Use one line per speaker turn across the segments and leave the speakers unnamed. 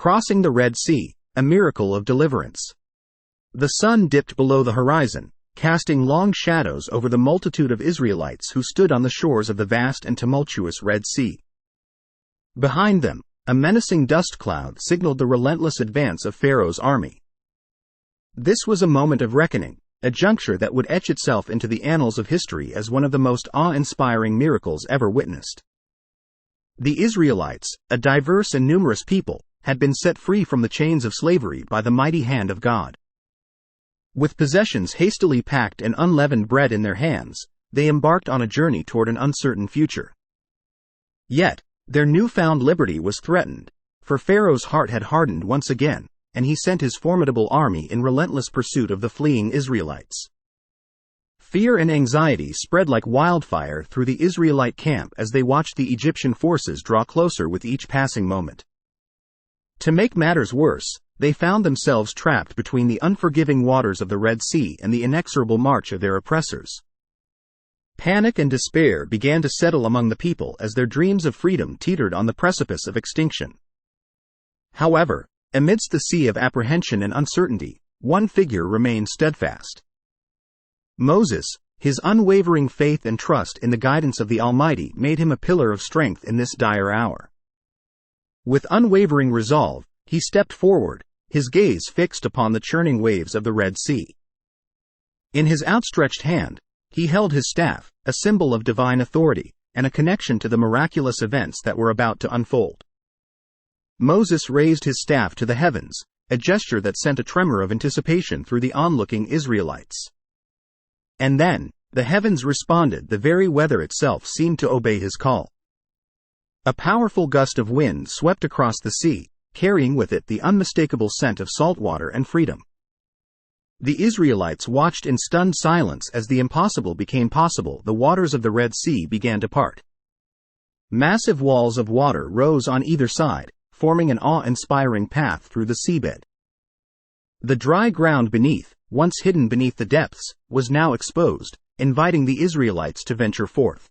Crossing the Red Sea, a miracle of deliverance. The sun dipped below the horizon, casting long shadows over the multitude of Israelites who stood on the shores of the vast and tumultuous Red Sea. Behind them, a menacing dust cloud signaled the relentless advance of Pharaoh's army. This was a moment of reckoning, a juncture that would etch itself into the annals of history as one of the most awe-inspiring miracles ever witnessed. The Israelites, a diverse and numerous people, had been set free from the chains of slavery by the mighty hand of God. With possessions hastily packed and unleavened bread in their hands, they embarked on a journey toward an uncertain future. Yet, their newfound liberty was threatened, for Pharaoh's heart had hardened once again, and he sent his formidable army in relentless pursuit of the fleeing Israelites. Fear and anxiety spread like wildfire through the Israelite camp as they watched the Egyptian forces draw closer with each passing moment. To make matters worse, they found themselves trapped between the unforgiving waters of the Red Sea and the inexorable march of their oppressors. Panic and despair began to settle among the people as their dreams of freedom teetered on the precipice of extinction. However, amidst the sea of apprehension and uncertainty, one figure remained steadfast. Moses, his unwavering faith and trust in the guidance of the Almighty made him a pillar of strength in this dire hour. With unwavering resolve, he stepped forward, his gaze fixed upon the churning waves of the Red Sea. In his outstretched hand, he held his staff, a symbol of divine authority, and a connection to the miraculous events that were about to unfold. Moses raised his staff to the heavens, a gesture that sent a tremor of anticipation through the onlooking Israelites. And then, the heavens responded. The very weather itself seemed to obey his call. A powerful gust of wind swept across the sea, carrying with it the unmistakable scent of salt water and freedom. The Israelites watched in stunned silence as the impossible became possible. The waters of the Red Sea began to part. Massive walls of water rose on either side, forming an awe-inspiring path through the seabed. The dry ground beneath, once hidden beneath the depths, was now exposed, inviting the Israelites to venture forth.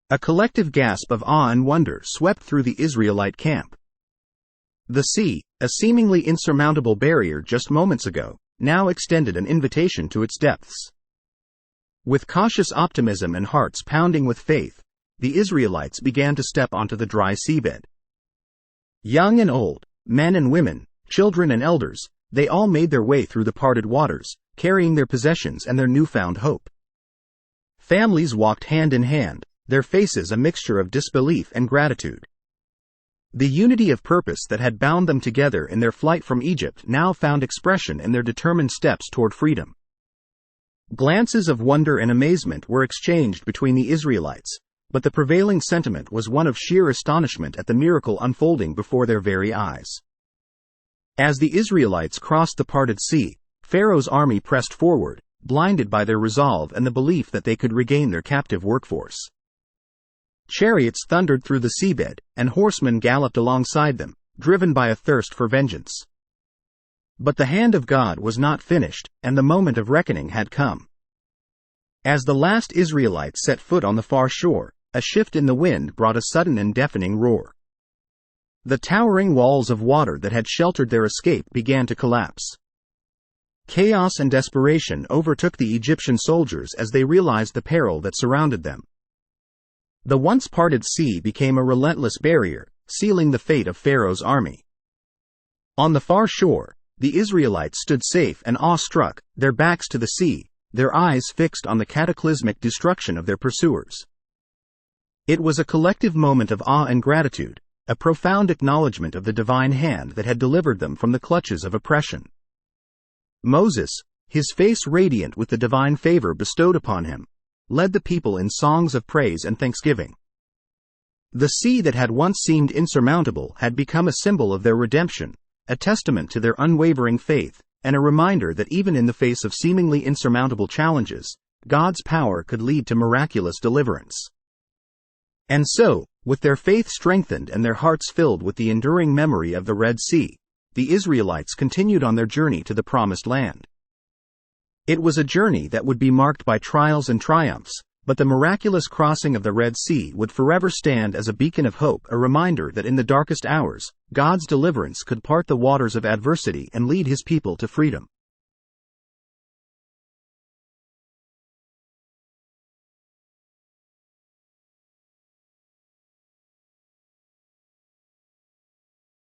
A collective gasp of awe and wonder swept through the Israelite camp. The sea, a seemingly insurmountable barrier just moments ago, now extended an invitation to its depths. With cautious optimism and hearts pounding with faith, the Israelites began to step onto the dry seabed. Young and old, men and women, children and elders, they all made their way through the parted waters, carrying their possessions and their newfound hope. Families walked hand in hand, their faces a mixture of disbelief and gratitude. The unity of purpose that had bound them together in their flight from Egypt now found expression in their determined steps toward freedom. Glances of wonder and amazement were exchanged between the Israelites, but the prevailing sentiment was one of sheer astonishment at the miracle unfolding before their very eyes. As the Israelites crossed the parted sea, Pharaoh's army pressed forward, blinded by their resolve and the belief that they could regain their captive workforce. Chariots thundered through the seabed, and horsemen galloped alongside them, driven by a thirst for vengeance. But the hand of God was not finished, and the moment of reckoning had come. As the last Israelites set foot on the far shore, a shift in the wind brought a sudden and deafening roar. The towering walls of water that had sheltered their escape began to collapse. Chaos and desperation overtook the Egyptian soldiers as they realized the peril that surrounded them. The once parted sea became a relentless barrier, sealing the fate of Pharaoh's army. On the far shore, the Israelites stood safe and awestruck, their backs to the sea, their eyes fixed on the cataclysmic destruction of their pursuers. It was a collective moment of awe and gratitude, a profound acknowledgement of the divine hand that had delivered them from the clutches of oppression. Moses, his face radiant with the divine favor bestowed upon him, led the people in songs of praise and thanksgiving. The sea that had once seemed insurmountable had become a symbol of their redemption, a testament to their unwavering faith, and a reminder that even in the face of seemingly insurmountable challenges, God's power could lead to miraculous deliverance. And so, with their faith strengthened and their hearts filled with the enduring memory of the Red Sea, the Israelites continued on their journey to the Promised Land. It was a journey that would be marked by trials and triumphs, But the miraculous crossing of the Red Sea would forever stand as a beacon of hope, a reminder that in the darkest hours, God's deliverance could part the waters of adversity and lead his people to freedom.